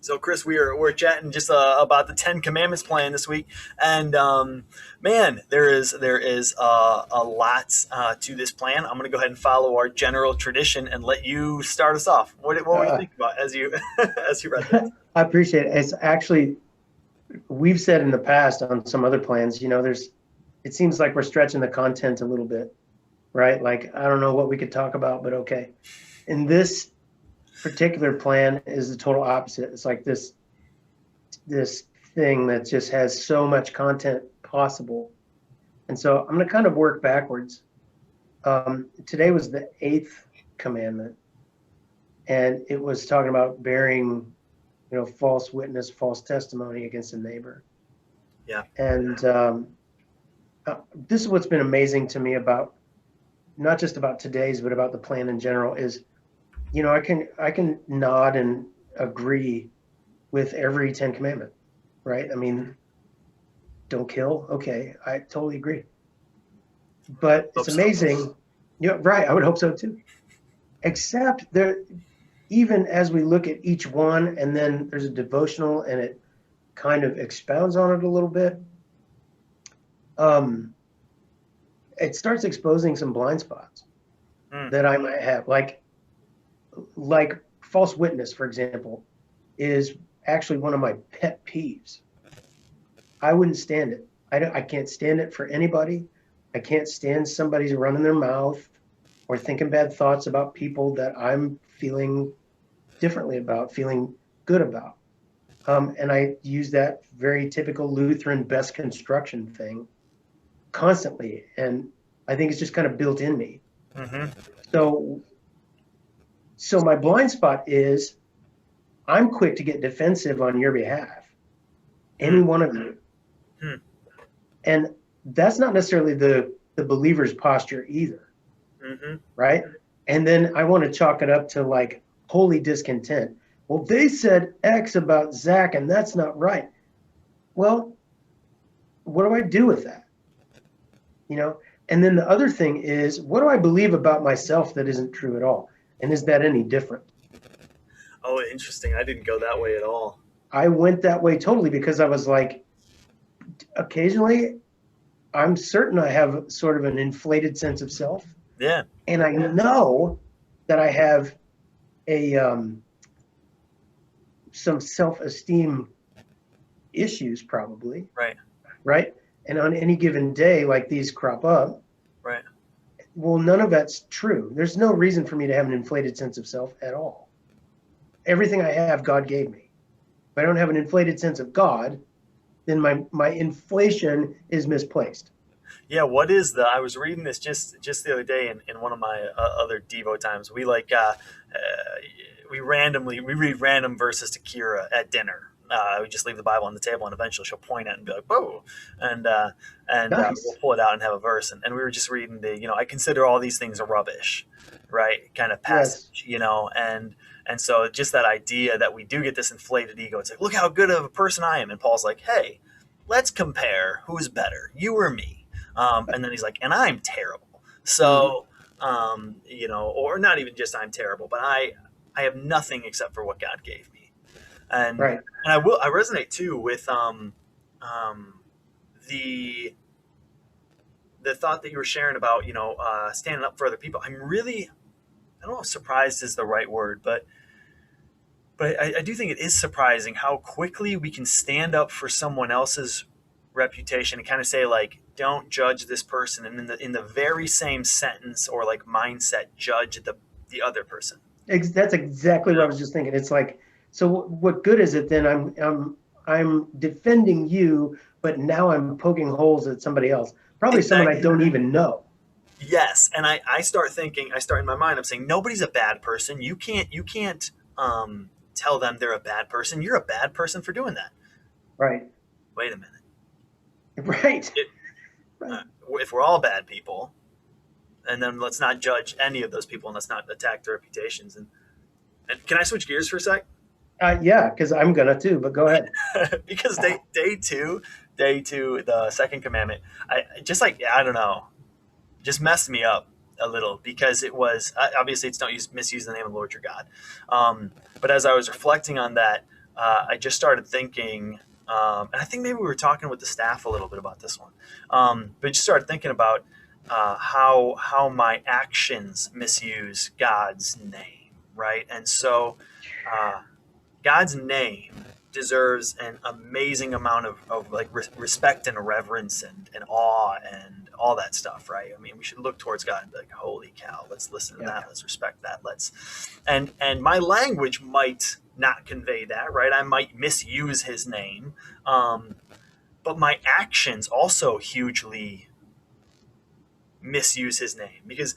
So, Chris, we're chatting just about the Ten Commandments plan this week, and man, there is a lot to this plan. I'm going to go ahead and follow our general tradition and let you start us off. What were you Uh, thinking about as you as you read this? I appreciate it. It's actually, we've said in the past on some other plans, it seems like we're stretching the content a little bit, right? Like, I don't know what we could talk about, but okay. And this particular plan is the total opposite. It's like this thing that just has so much content possible. And so I'm going to kind of work backwards. Today was the eighth commandment, and it was talking about bearing, false witness, false testimony against a neighbor. Yeah. And this is what's been amazing to me about not just about today's, but about the plan in general is, I can nod and agree with every 10 commandment, right? I mean, don't kill. Okay, I totally agree. But it's Hope so. amazing. Yeah, right. I would hope so too. Except there, even as we look at each one, and then there's a devotional, and it kind of expounds on it a little bit. Um, it starts exposing some blind spots Mm. that I might have, like false witness, for example, is actually one of my pet peeves. I wouldn't stand it. I can't stand it for anybody. I can't stand somebody's running their mouth or thinking bad thoughts about people that I'm feeling differently about, feeling good about. And I use that very typical Lutheran best construction thing constantly. And I think it's just kind of built in me. Hmm. So, so my blind spot is I'm quick to get defensive on your behalf, any Mm. one of you. Mm. And that's not necessarily the believer's posture either, Hmm. right? And then I want to chalk it up to like holy discontent. Well, they said X about Zach, and that's not right. Well, what do I do with that? You know? And then the other thing is, what do I believe about myself that isn't true at all? And is that any different? Oh, interesting. I didn't go that way at all. I went that way totally because I was like, occasionally, I'm certain I have sort of an inflated sense of self. Yeah. And I know that I have a some self-esteem issues probably, Right. right? And on any given day, like these crop up, Right. well, none of that's true. There's no reason for me to have an inflated sense of self at all. Everything I have, God gave me. If I don't have an inflated sense of God, then my inflation is misplaced. Yeah, what is the? I was reading this just the other day in one of my other Devo times. We read random verses to Kira at dinner. We just leave the Bible on the table, and eventually she'll point at it and be like, "Whoa!" and we'll Nice. pull it out and have a verse. And we were just reading I consider all these things are rubbish, right? Kind of Yes. passage, and so just that idea that we do get this inflated ego. It's like, look how good of a person I am, and Paul's like, hey, let's compare who's better, you or me. And then he's like, and I'm terrible. Mm, So, or not even just I'm terrible, but I have nothing except for what God gave me. And right. I resonate too with um, the the thought that you were sharing about standing up for other people. I don't know if surprised is the right word, but I do think it is surprising how quickly we can stand up for someone else's reputation and kind of say like, don't judge this person, and in the very same sentence or like mindset, judge the other person. That's exactly what I was just thinking. It's like, so what good is it then? I'm defending you, but now I'm poking holes at somebody else, probably someone I Exactly. don't even know. Yes, and I start thinking. I start in my mind. I'm saying nobody's a bad person. You can't tell them they're a bad person. You're a bad person for doing that. Right. Wait a minute. Right. It, Right. if we're all bad people, and then let's not judge any of those people and let's not attack their reputations. And can I switch gears for a sec? Yeah, because I'm gonna too. But go ahead. Because day two, the second commandment, I just like I don't know, just messed me up a little because it was obviously it's don't misuse the name of the Lord your God. But as I was reflecting on that, I just started thinking, and I think maybe we were talking with the staff a little bit about this one, but just started thinking about how my actions misuse God's name, right? And so uh, God's name deserves an amazing amount of like respect and reverence and awe and all that stuff, right? I mean, we should look towards God and be like, holy cow, let's listen to Yeah. that, let's respect that, let's and my language might not convey that, right? I might misuse his name, um, but my actions also hugely misuse his name because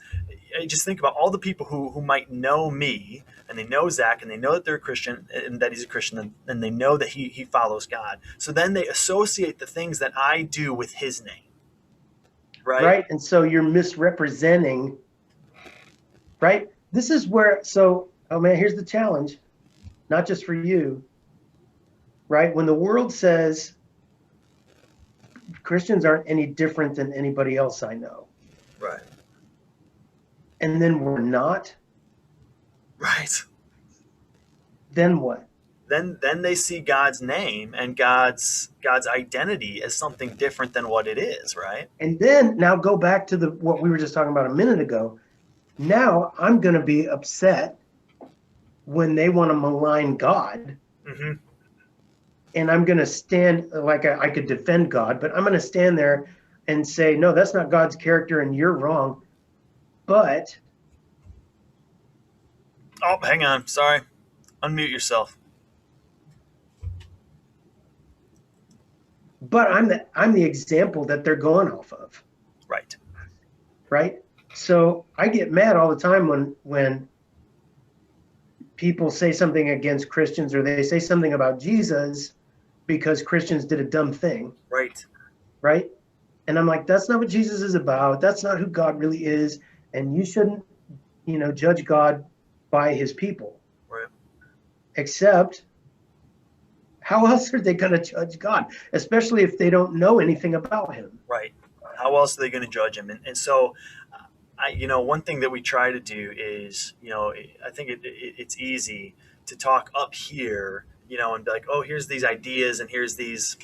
I just think about all the people who might know me and they know Zach and they know that they're a Christian and that he's a Christian and they know that he follows God. So then they associate the things that I do with his name, right? Right. And so you're misrepresenting, right? This is where, so, oh man, here's the challenge, not just for you, right? When the world says Christians aren't any different than anybody else I know, Right. and then we're not, Right. then what? Then they see God's name and God's identity as something different than what it is, right? And then now go back to the what we were just talking about a minute ago. Now I'm going to be upset when they want to malign God, Mm-hmm. and I'm going to stand like I could defend God, but I'm going to stand there and say, no, that's not God's character, and you're wrong. But Oh, hang on. Sorry. Unmute yourself. I'm the example that they're going off of, Right. right? So I get mad all the time when people say something against Christians or they say something about Jesus because Christians did a dumb thing, Right. right? And I'm like, that's not what Jesus is about. That's not who God really is. And you shouldn't, judge God by his people. Right. Except, how else are they going to judge God? Especially if they don't know anything about him. Right. How else are they going to judge him? And so, one thing that we try to do is, I think it's easy to talk up here, and be like, oh, here's these ideas and here's these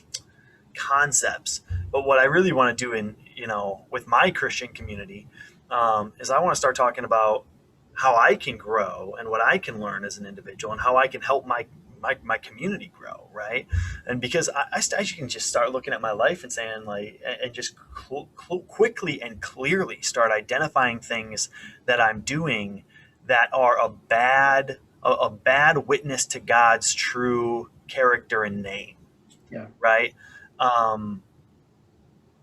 concepts. But what I really want to do with my Christian community is I want to start talking about how I can grow and what I can learn as an individual and how I can help my community grow, right? And because I can just start looking at my life and saying like, and just quickly and clearly start identifying things that I'm doing that are a bad witness to God's true character and name, Yeah. right? Um,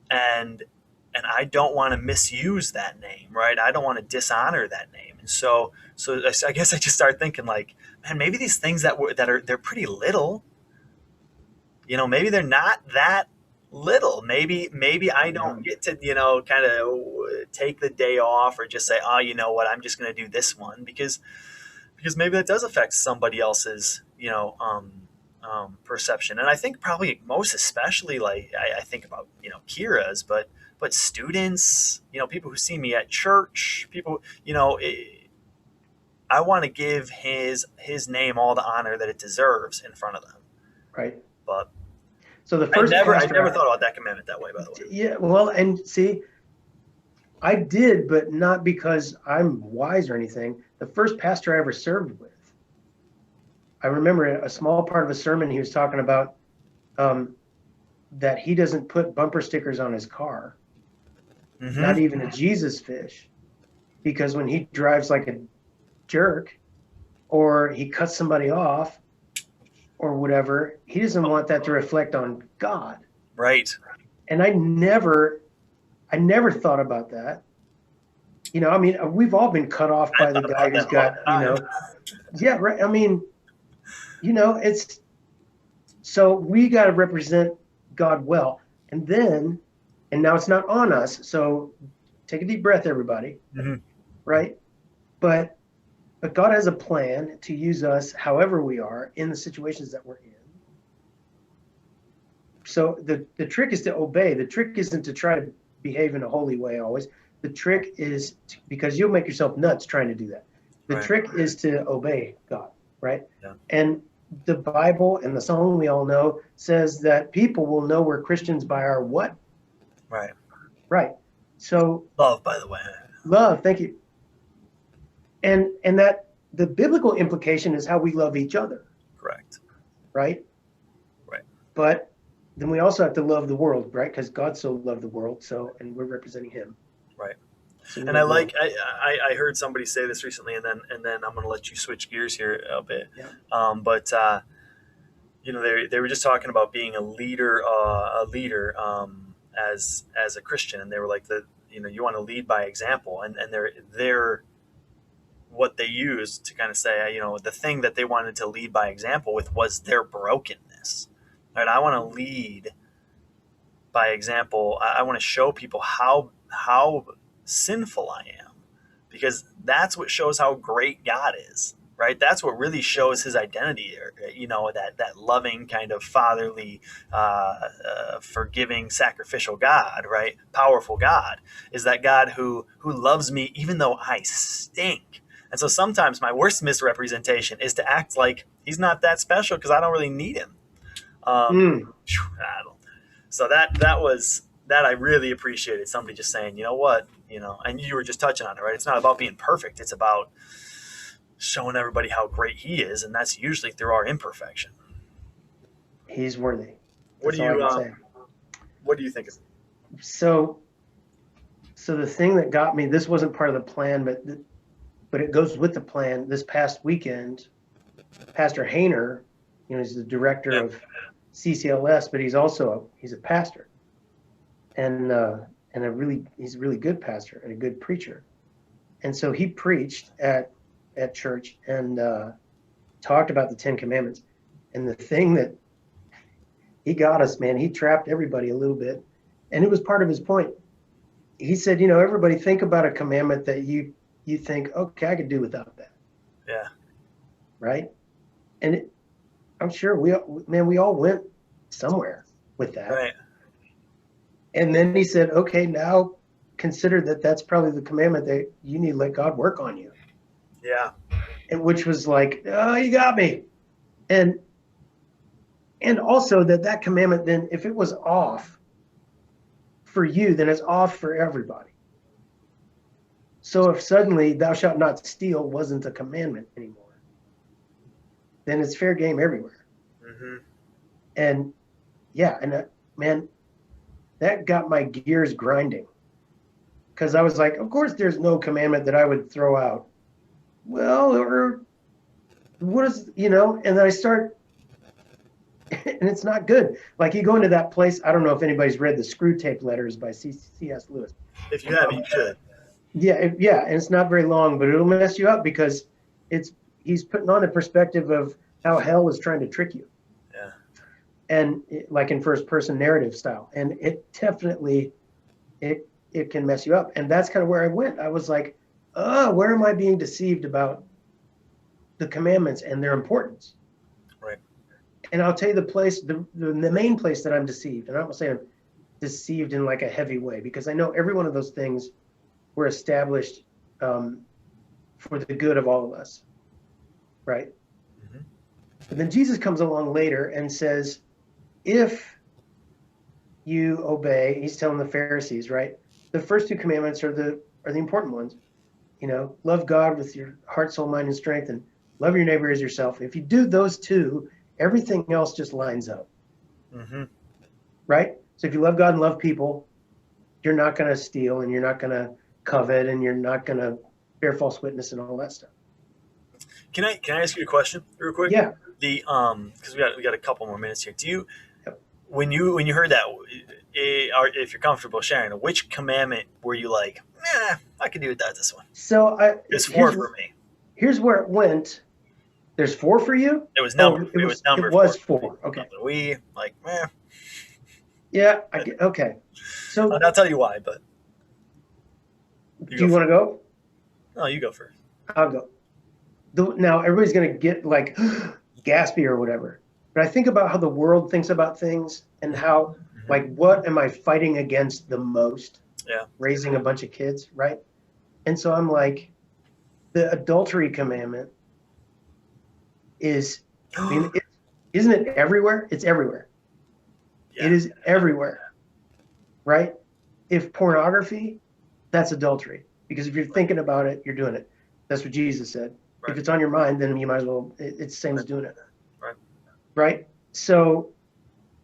and I don't want to misuse that name, right? I don't want to dishonor that name. And so I guess I just start thinking like, man, maybe these things they're pretty little, maybe they're not that little. Maybe I don't get to, kind of take the day off or just say, oh, you know what, I'm just going to do this one because maybe that does affect somebody else's, perception. And I think probably most especially like I think about, Kira's, but students, people who see me at church, people, I want to give his name all the honor that it deserves in front of them. Right. But So the I first never pastor, thought about that commandment that way, by the way. yeah, well, and see, I did, but not because I'm wise or anything. The first pastor I ever served with, I remember a small part of a sermon he was talking about that he doesn't put bumper stickers on his car, not Mm-hmm. even a Jesus fish, because when he drives like a jerk or he cuts somebody off or whatever, he doesn't want that to reflect on God. Right. And I never thought about that. I mean, we've all been cut off by the guy who's got, yeah, right. I mean, it's so we got to represent God well. And now it's not on us. So take a deep breath, everybody. Mm-hmm. Right. But God has a plan to use us however we are in the situations that we're in. So the trick is to obey. The trick isn't to try to behave in a holy way always. The trick is because you'll make yourself nuts trying to do that. The Right. trick is to obey God, right? Yeah. And the Bible and the song we all know says that people will know we're Christians by our what? Right. Right. So Love, by the way. love, thank you. And that the biblical implication is how we love each other, Correct. right? Right. But then we also have to love the world, right? Because God so loved the world, so and we're representing Him. Right. So we And I love the like world. I heard somebody say this recently, and then I'm going to let you switch gears here a bit. Yeah. But you know, they were just talking about being a leader as a Christian, and they were like, the you know, you want to lead by example, and they're what they used to kind of say, you know, the thing that they wanted to lead by example with was their brokenness. Right? I want to lead by example. I want to show people how sinful I am, because that's what shows how great God is. Right? That's what really shows His identity. You know, that loving kind of fatherly, forgiving, sacrificial God. Right? Powerful God is that God who loves me even though I stink. And so sometimes my worst misrepresentation is to act like He's not that special because I don't really need Him. Um, Mm. I don't, so that I really appreciated somebody just saying, you know what, you know, and you were just touching on it, right? It's not about being perfect. It's about showing everybody how great He is, and that's usually through our imperfection. He's worthy. What That's do all I you can say. what do you think of it? So, so the thing that got me, this wasn't part of the plan, but it goes with the plan. This past weekend, Pastor Hayner, you know, he's the director Yeah. of CCLS, but he's a pastor, and he's a really good pastor and a good preacher. And so he preached at church and talked about the Ten Commandments. And the thing that he got us, man, he trapped everybody a little bit, and it was part of his point. He said, you know, everybody think about a commandment that you think, okay, I could do without that, Yeah. right? And I'm sure we all went somewhere with that. Right. And then he said, okay, now consider that that's probably the commandment that you need to let God work on you. Yeah. And which was like, oh, you got me. And also that commandment, then if it was off for you, then it's off for everybody. So if suddenly thou shalt not steal wasn't a commandment anymore, then it's fair game everywhere. Mm-hmm. And yeah, and man, that got my gears grinding, because I was like, of course there's no commandment that I would throw out. Well, or what is, you know, and then I start, and it's not good. Like you go into that place, I don't know if anybody's read the Screw Tape Letters by C.S. Lewis. If you have, you should. Yeah, and it's not very long, but it'll mess you up because he's putting on a perspective of how hell is trying to trick you, Yeah. and like in first person narrative style, and it definitely it can mess you up, and that's kind of where I went. I was like, oh, where am I being deceived about the commandments and their importance? Right. And I'll tell you the main place that I'm deceived, and I'm not saying I'm deceived in like a heavy way, because I know every one of those things were established for the good of all of us, right? Mm-hmm. But then Jesus comes along later and says, if you obey, he's telling the Pharisees, right? The first two commandments are the important ones. You know, love God with your heart, soul, mind, and strength, and love your neighbor as yourself. If you do those two, everything else just lines up, Mm-hmm. right? So if you love God and love people, you're not going to steal, and you're not going to covet, and you're not going to bear false witness and all that stuff. Can I ask you a question real quick? Yeah. The because we got a couple more minutes here. Do you Yep. when you heard that, if you're comfortable sharing, which commandment were you like, nah, I could do without this one? So There's four for me. here's where it went. There's four for you? It was Oh, numbered. it It was was numbered four. four. Okay. We like, Yeah, okay. So I'll tell you why, but do you want to go? No, you go first. I'll go. Now everybody's going to get like gaspy or whatever. But I think about how the world thinks about things, and how, like, what am I fighting against the most? Yeah. Raising a bunch of kids, right? And so I'm like, the adultery commandment is, I mean, Isn't it everywhere? It's everywhere. It Yeah. is everywhere, right? If pornography, that's adultery. Because if you're Right. thinking about it, you're doing it. That's what Jesus said. If Right. it's on your mind, then you might as well, it's the same as Right. doing it, Right. right? So,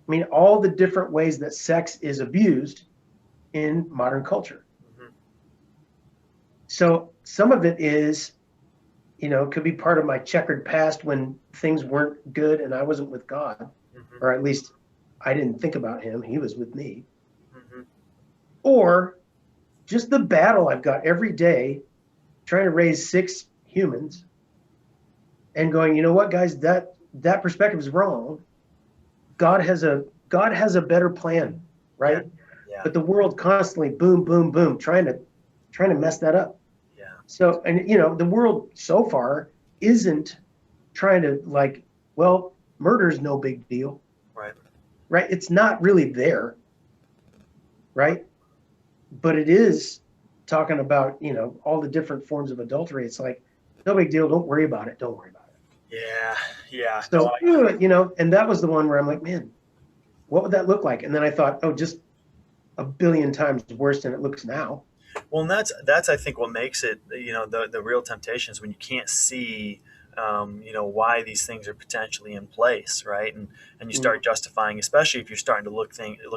I mean, all the different ways that sex is abused in modern culture. Hmm. So, some of it is, could be part of my checkered past when things weren't good and I wasn't with God, Hmm. or at least I didn't think about Him. He was with me. Hmm. Or just the battle I've got every day trying to raise 6 humans and going, you know what, guys, that perspective is wrong. God has a better plan, Yeah. right? Yeah. But the world constantly boom, boom, boom, trying to mess that up. Yeah. So, and the world so far isn't trying to like, well, murder's no big deal, Right. right? It's not really there, Right. right? But it is talking about, all the different forms of adultery. It's like, no big deal. Don't worry about it. Don't worry about it. Yeah. Yeah. No, So, and that was the one where I'm like, man, what would that look like? And then I thought, oh, just a billion times worse than it looks now. well, and that's I think what makes it, the real temptation is when you can't see, why these things are potentially in place, right? And you Mm, start justifying, especially if you're starting to look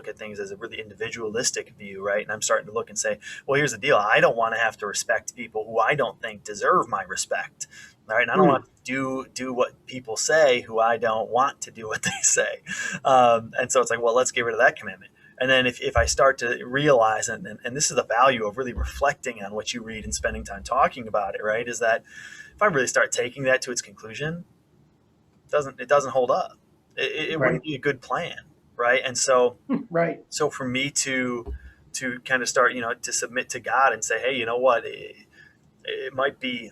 at things as a really individualistic view, right? And I'm starting to look and say, well, here's the deal: I don't want to have to respect people who I don't think deserve my respect. All right, and I don't want mm, to do what people say who I don't want to do what they say, and so it's like, well, let's get rid of that commandment. And then if I start to realize, and this is the value of really reflecting on what you read and spending time talking about it, right? Is that if I really start taking that to its conclusion, it doesn't hold up. It wouldn't right. be a good plan, right? And so Right. for me to kind of start, to submit to God and say, hey, you know what, it might be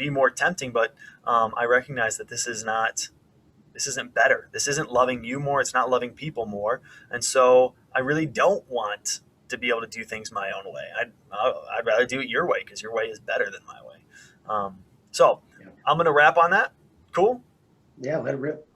more tempting, but I recognize that this isn't better. This isn't loving you more. It's not loving people more. And so I really don't want to be able to do things my own way. I'd rather do it your way because your way is better than my way. So Yeah. I'm going to wrap on that. Cool. Yeah. Let it rip.